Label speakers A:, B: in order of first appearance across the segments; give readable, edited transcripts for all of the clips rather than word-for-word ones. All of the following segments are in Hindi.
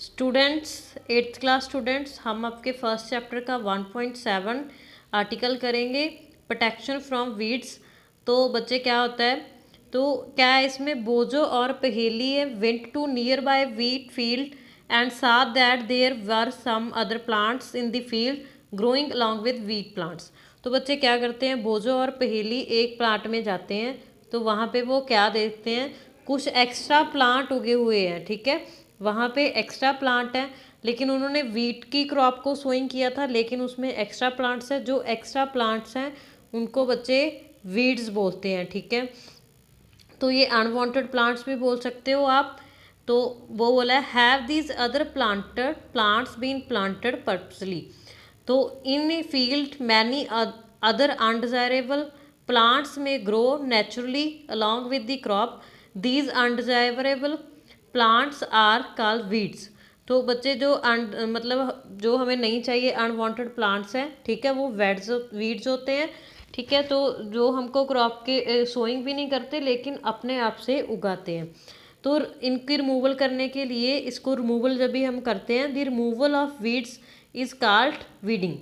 A: स्टूडेंट्स, 8th क्लास स्टूडेंट्स, हम आपके फर्स्ट चैप्टर का 1.7 आर्टिकल करेंगे, प्रोटेक्शन फ्रॉम वीड्स। तो बच्चे क्या होता है, तो क्या है इसमें बोझो और पहेली है। Went to near by wheat field and saw that there were some other plants in the field growing along with wheat plants. तो बच्चे क्या करते हैं, बोझो और पहेली एक प्लांट में जाते हैं, तो वहाँ पे वो क्या देखते हैं, कुछ एक्स्ट्रा प्लांट उगे हुए हैं। ठीक है, वहाँ पे एक्स्ट्रा प्लांट है, लेकिन उन्होंने वीट की क्रॉप को सोइंग किया था, लेकिन उसमें एक्स्ट्रा प्लांट्स हैं। जो एक्स्ट्रा प्लांट्स हैं उनको बच्चे वीड्स बोलते हैं। ठीक है, तो ये अनवांटेड प्लांट्स भी बोल सकते हो आप। तो वो बोला है have these other plants been planted purposely. तो in field many other undesirable plants may grow naturally along with the crop. These undesirable plants are called weeds. तो बच्चे जो मतलब जो हमें नहीं चाहिए अनवांटेड प्लांट्स हैं, ठीक है, वो वीड्स होते हैं। ठीक है, तो जो हमको क्रॉप के सोइंग भी नहीं करते लेकिन अपने आप से उगाते हैं। तो इनकी रिमूवल करने के लिए, इसको रिमूवल जब भी हम करते हैं, the removal of weeds is called weeding.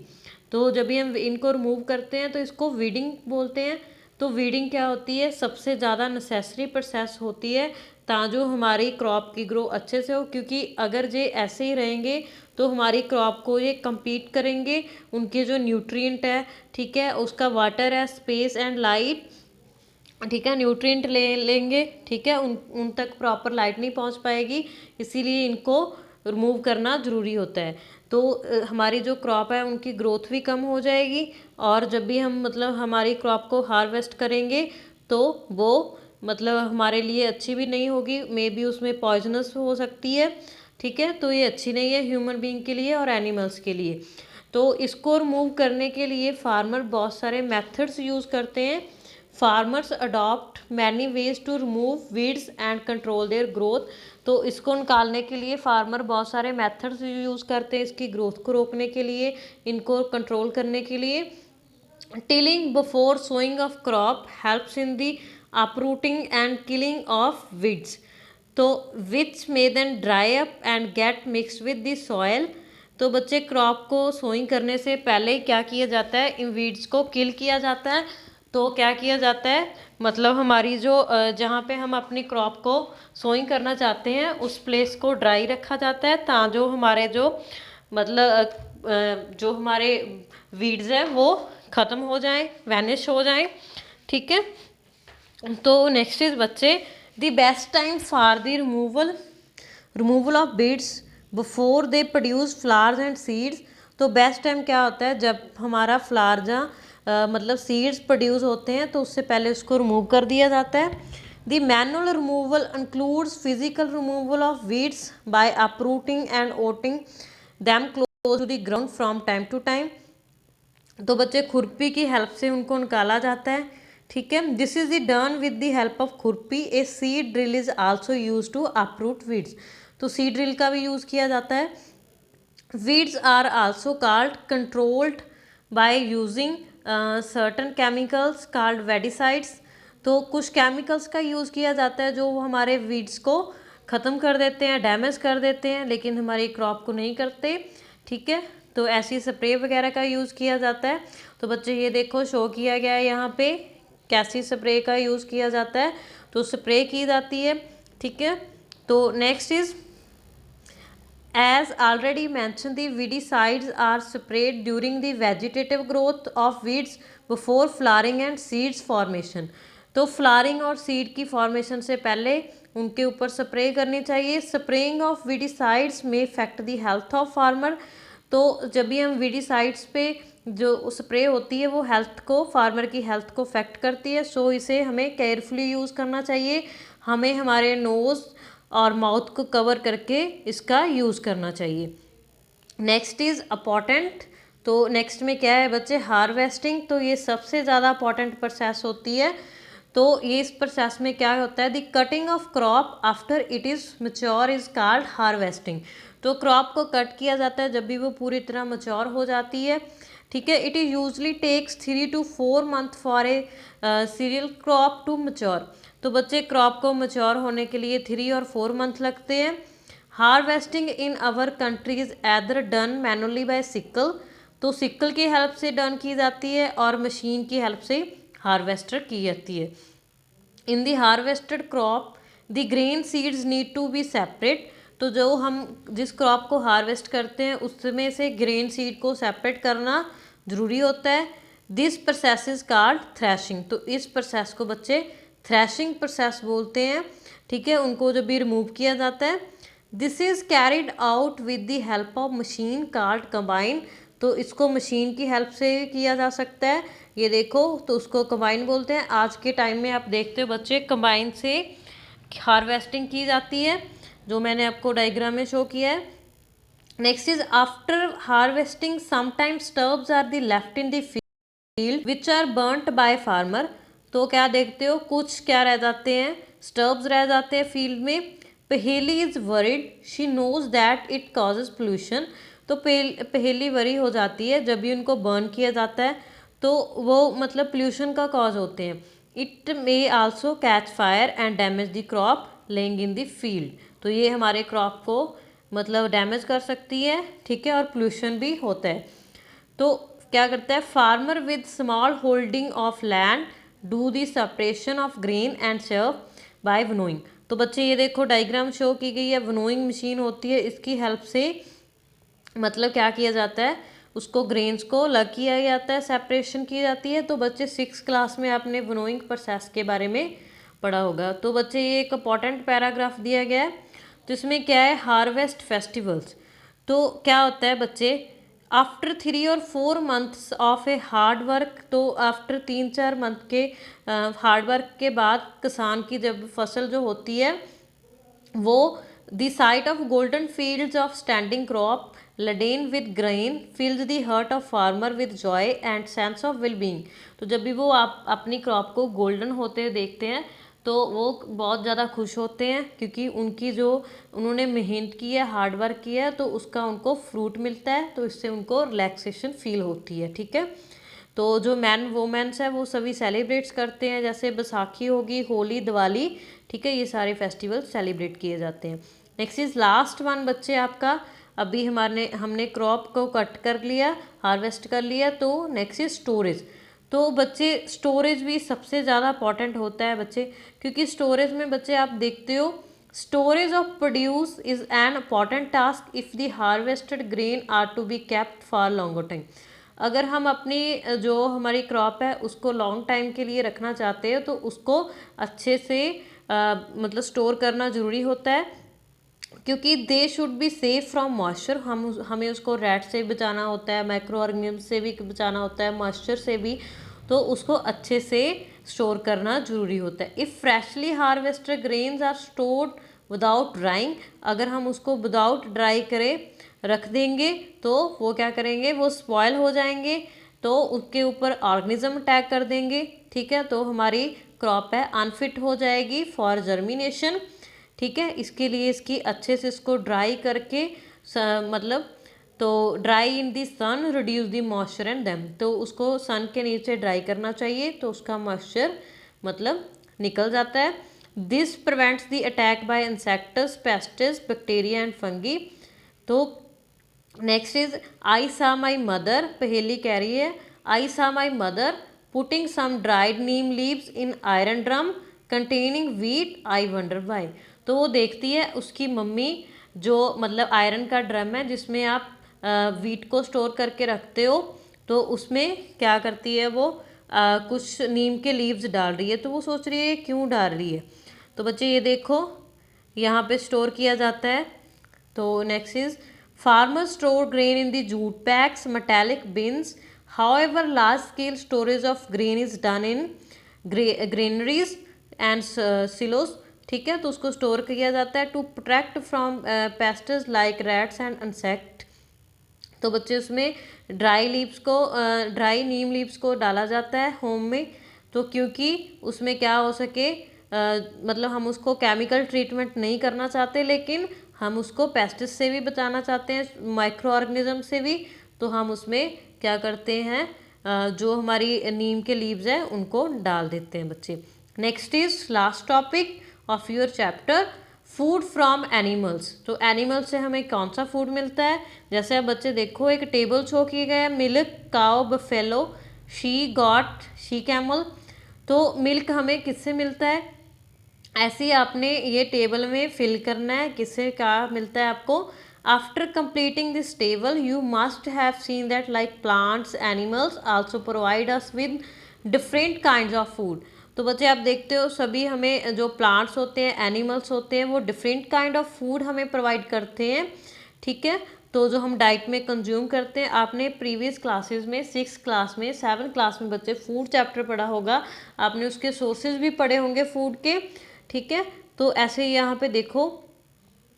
A: तो जब भी हम इनको रिमूव करते हैं तो इसको वीडिंग बोलते हैं। तो वीडिंग क्या होती है, सबसे ज़्यादा नेसेसरी प्रोसेस होती है ताजो हमारी क्रॉप की ग्रो अच्छे से हो, क्योंकि अगर ये ऐसे ही रहेंगे तो हमारी क्रॉप को ये compete करेंगे। उनके जो न्यूट्रिएंट है, ठीक है, उसका वाटर है, स्पेस एंड लाइट, ठीक है, न्यूट्रिएंट लेंगे, ठीक है, उन तक प्रॉपर लाइट नहीं पहुंच पाएगी, इसीलिए इनको रिमूव करना ज़रूरी होता है। तो हमारी जो क्रॉप है उनकी ग्रोथ भी कम हो जाएगी, और जब भी हम मतलब हमारी क्रॉप को हार्वेस्ट करेंगे तो वो मतलब हमारे लिए अच्छी भी नहीं होगी, मे बी उसमें पॉइजनस हो सकती है। ठीक है, तो ये अच्छी नहीं है ह्यूमन बीइंग के लिए और एनिमल्स के लिए। तो इसको रिमूव करने के लिए फार्मर बहुत सारे मेथड्स यूज़ करते हैं। Farmers adopt many ways to remove weeds and control their growth. तो इसको निकालने के लिए फार्मर बहुत सारे मेथड्स यूज़ करते हैं इसकी ग्रोथ को रोकने के लिए, इनको कंट्रोल करने के लिए। Tilling before sowing of crop helps in the uprooting and killing of weeds, तो which may then dry up and get mixed with the soil। तो बच्चे क्रॉप को सोइंग करने से पहले क्या किया जाता है, इन वीड्स को किल किया जाता है। तो क्या किया जाता है, मतलब हमारी जो जहाँ पे हम अपनी क्रॉप को सोइंग करना चाहते हैं उस प्लेस को ड्राई रखा जाता है, ताजो हमारे जो मतलब जो हमारे वीड्स हैं वो ख़त्म हो जाएं, वैनिश हो जाएं। ठीक है, तो नेक्स्ट इज बच्चे the best time for the removal of beads before they produce flowers and seeds. तो बेस्ट टाइम क्या होता है, जब हमारा फ्लावर जहाँ मतलब सीड्स प्रोड्यूस होते हैं तो उससे पहले उसको रिमूव कर दिया जाता है। The manual removal includes physical removal of weeds by uprooting and cutting them close to the ground from time to time. तो बच्चे खुरपी की हेल्प से उनको निकाला जाता है। ठीक है, this is the done with the help of खुरपी। A seed drill is also use to uproot weeds. तो सीड ड्रिल का भी यूज़ किया जाता है। Weeds are also called controlled by using certain chemicals called weedicides. तो कुछ केमिकल्स का यूज़ किया जाता है जो हमारे वीड्स को ख़त्म कर देते हैं, डैमेज कर देते हैं, लेकिन हमारी क्रॉप को नहीं करते। ठीक है, तो ऐसी स्प्रे वगैरह का यूज़ किया जाता है। तो बच्चे ये देखो शो किया गया है यहाँ पे कैसी स्प्रे का यूज़ किया जाता है, तो स्प्रे की जाती है। ठीक है, तो next is as already mentioned the weedicides are sprayed during the vegetative growth of weeds before flowering and seeds formation। तो फ्लावरिंग और सीड की फॉर्मेशन से पहले उनके ऊपर स्प्रे करनी चाहिए। स्प्रेइंग ऑफ वीडिसाइड्स में effect the health of farmer. तो जब भी हम वीडिसाइड्स पे जो स्प्रे होती है वो हेल्थ को, फार्मर की हेल्थ को अफेक्ट करती है, सो इसे हमें केयरफुली यूज़ करना चाहिए। हमें हमारे नोज़ और माउथ को कवर करके इसका यूज़ करना चाहिए। Next is important. तो नेक्स्ट में क्या है बच्चे, हार्वेस्टिंग। तो ये सबसे ज़्यादा अपोर्टेंट प्रोसेस होती है। तो ये इस प्रोसेस में क्या होता है, the cutting of crop after it is mature is called harvesting. तो क्रॉप को कट किया जाता है जब भी वो पूरी तरह मैच्योर हो जाती है। ठीक है, it is usually takes 3 to 4 month for a cereal crop to mature. तो बच्चे क्रॉप को मैच्योर होने के लिए 3 और 4 मंथ लगते हैं। Harvesting in our country is either done manually by sickle, तो सिकल की हेल्प से डन की जाती है और मशीन की हेल्प से हार्वेस्टर की जाती है। In the harvested crop the grain seeds need to be separate, तो जो हम जिस क्रॉप को हार्वेस्ट करते हैं उसमें से ग्रेन सीड को सेपरेट करना ज़रूरी होता है। This process is called threshing, तो इस प्रोसेस को बच्चे थ्रैशिंग प्रोसेस बोलते हैं। ठीक है, उनको जब भी रिमूव किया जाता है। This is carried out with the help of machine called combine, तो इसको मशीन की हेल्प से किया जा सकता है। ये देखो, तो उसको कंबाइन बोलते हैं। आज के टाइम में आप देखते हो बच्चे कंबाइन से हार्वेस्टिंग की जाती है, जो मैंने आपको डायग्राम में शो किया है। Next is after harvesting sometimes stubbles are the left in the field which are burnt by farmer, तो क्या देखते हो कुछ क्या रह जाते हैं, स्टर्ब्स रह जाते हैं फील्ड में। Paheli is worried, she knows that it causes pollution, तो पहेली वरी हो जाती है जब भी उनको बर्न किया जाता है तो वो मतलब पोल्यूशन का कॉज होते हैं। It may also catch fire and damage the crop laying in the field, तो ये हमारे क्रॉप को मतलब डैमेज कर सकती है। ठीक है, और पोल्यूशन भी होता है। तो क्या करता है, farmer with small holding of land do the separation of grain and serve by winnowing, तो बच्चे ये देखो डायग्राम शो की गई है। विनोइंग मशीन होती है, इसकी हेल्प से मतलब क्या किया जाता है, उसको ग्रेन्स को अलग किया जाता है, सेपरेशन की जाती है। तो बच्चे 6th क्लास में आपने विनोइंग प्रोसेस के बारे में पढ़ा होगा। तो बच्चे ये एक इंपॉर्टेंट पैराग्राफ दिया गया है, तो इसमें क्या है, हार्वेस्ट फेस्टिवल्स, तो क्या होता है बच्चे, आफ्टर 3 और 4 months of a hard work, तो आफ्टर 3-4 मंथ के हार्ड वर्क के बाद किसान की जब फसल जो होती है वो the sight of golden fields of standing crop laden with grain fills the heart of farmer with joy and sense of well being, तो जब भी वो आप अपनी क्रॉप को गोल्डन होते देखते हैं तो वो बहुत ज़्यादा खुश होते हैं, क्योंकि उनकी जो उन्होंने मेहनत की है, हार्ड वर्क किया है, तो उसका उनको फ्रूट मिलता है, तो इससे उनको रिलैक्सेशन फील होती है। ठीक है, तो जो मैन वोमेंस है वो सभी सेलिब्रेट्स करते हैं, जैसे बैसाखी होगी, होली, दिवाली। ठीक है, ये सारे फेस्टिवल सेलिब्रेट किए जाते हैं। नेक्स्ट इज लास्ट वन बच्चे आपका, अभी हमने क्रॉप को कट कर लिया, हार्वेस्ट कर लिया, तो नेक्स्ट इज स्टोरेज। तो बच्चे स्टोरेज भी सबसे ज़्यादा इंपॉर्टेंट होता है बच्चे, क्योंकि स्टोरेज में बच्चे आप देखते हो, storage of produce is an important task if the harvested grain are to be kept for longer time, अगर हम अपनी जो हमारी क्रॉप है उसको लॉन्ग टाइम के लिए रखना चाहते हैं तो उसको अच्छे से मतलब स्टोर करना ज़रूरी होता है, क्योंकि they should be safe from moisture, हमें उसको रैट से बचाना होता है, माइक्रो ऑर्गेनिज्म से भी बचाना होता है, मॉइस्चर से भी, तो उसको अच्छे से स्टोर करना ज़रूरी होता है। If freshly harvested grains are stored without drying, अगर हम उसको विदाउट ड्राई करें रख देंगे तो वो क्या करेंगे, वो स्पॉयल हो जाएंगे, तो उसके ऊपर ऑर्गेनिज्म अटैक कर देंगे। ठीक है, तो हमारी क्रॉप है अनफिट हो जाएगी फॉर जर्मिनेशन। ठीक है, इसके लिए इसकी अच्छे से इसको ड्राई करके मतलब तो dry in the sun reduce the moisture and them, तो उसको सन के नीचे ड्राई करना चाहिए, तो उसका मॉइस्चर मतलब निकल जाता है। This prevents the attack by insects, pests, bacteria and fungi. तो next is I saw my mother, Paheli कह रही है, I saw my mother putting some dried neem leaves in iron drum containing wheat, I wonder why, तो वो देखती है उसकी मम्मी जो मतलब आयरन का ड्रम है जिसमें आप वीट को स्टोर करके रखते हो, तो उसमें क्या करती है वो कुछ नीम के लीव्स डाल रही है, तो वो सोच रही है क्यों डाल रही है। तो बच्चे ये देखो यहाँ पे स्टोर किया जाता है। तो next is farmers store grain in the jute bags, metallic bins, however large scale storage of grain is done in granaries and silos. ठीक है, तो उसको स्टोर किया जाता है to protect from pests like rats and insect. तो बच्चे उसमें ड्राई नीम लीव्स को डाला जाता है होम में, तो क्योंकि उसमें क्या हो सके मतलब हम उसको केमिकल ट्रीटमेंट नहीं करना चाहते, लेकिन हम उसको पेस्टिस से भी बचाना चाहते हैं, माइक्रो ऑर्गेनिज्म से भी, तो हम उसमें क्या करते हैं जो हमारी नीम के लीव्स हैं उनको डाल देते हैं बच्चे। Next is last topic of your chapter, food from animals, तो एनिमल से हमें कौन सा फूड मिलता है? जैसे अब बच्चे देखो, एक टेबल शो किया गया है, milk cow buffalo she got she camel. तो मिल्क हमें किससे मिलता है? ऐसे ही आपने ये टेबल में फिल करना है, किससे क्या मिलता है आपको। After completing this table you must have seen that like plants animals also provide us with different kinds of food. तो बच्चे आप देखते हो सभी हमें जो प्लांट्स होते हैं, एनिमल्स होते हैं, वो डिफरेंट काइंड ऑफ फूड हमें प्रोवाइड करते हैं, ठीक है। तो जो हम डाइट में कंज्यूम करते हैं, आपने प्रीवियस क्लासेस में 6 क्लास में 7 क्लास में बच्चे फूड चैप्टर पढ़ा होगा, आपने उसके सोर्सेज भी पढ़े होंगे फूड के, ठीक है। तो ऐसे ही यहाँ पे देखो,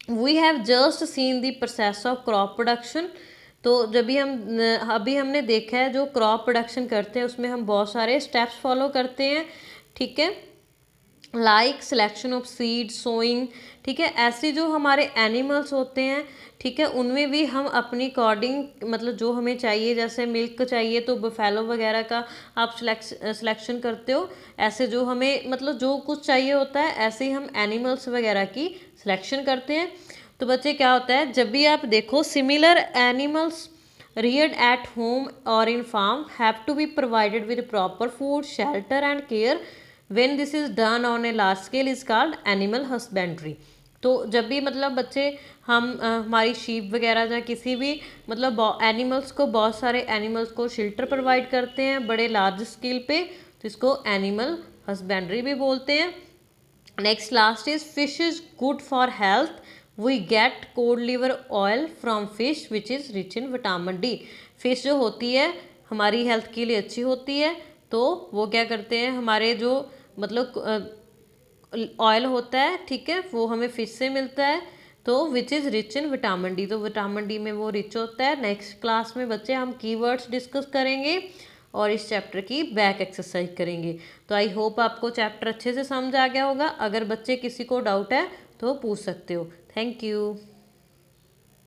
A: we have just seen the process of crop production. तो जब भी हम अभी हमने देखा है जो क्रॉप प्रोडक्शन करते हैं उसमें हम बहुत सारे स्टेप्स फॉलो करते हैं, ठीक है, like selection of seed sowing, ठीक है। ऐसे जो हमारे एनिमल्स होते हैं, ठीक है, उनमें भी हम अपनी अकॉर्डिंग मतलब जो हमें चाहिए, जैसे मिल्क चाहिए तो बफेलो वगैरह का आप सिलेक्शन करते हो, ऐसे जो हमें मतलब जो कुछ चाहिए होता है ऐसे ही हम एनिमल्स वगैरह की सिलेक्शन करते हैं। तो बच्चे क्या होता है, जब भी आप देखो similar animals reared at home or in farm have to be provided with proper food, shelter and care. When this is done on a large scale is called animal husbandry. तो जब भी मतलब बच्चे हम हमारी शीप वगैरह या किसी भी मतलब एनिमल्स को, बहुत सारे एनिमल्स को शेल्टर प्रोवाइड करते हैं बड़े लार्ज स्केल पे, तो इसको एनिमल हस्बेंड्री भी बोलते हैं। Next last is fish is good for health, we get cod liver oil from fish which is rich in vitamin D. Fish जो होती है हमारी हेल्थ के लिए अच्छी होती है, तो वो क्या करते हैं, हमारे जो मतलब ऑयल होता है, ठीक है, वो हमें फिश से मिलता है, तो विच is rich in vitamin D, तो विटामिन डी में वो रिच होता है। नेक्स्ट क्लास में बच्चे हम कीवर्ड्स डिस्कस करेंगे और इस चैप्टर की बैक एक्सरसाइज करेंगे। तो आई होप आपको चैप्टर अच्छे से समझ आ गया होगा। अगर बच्चे किसी को डाउट है तो पूछ सकते हो। Thank you.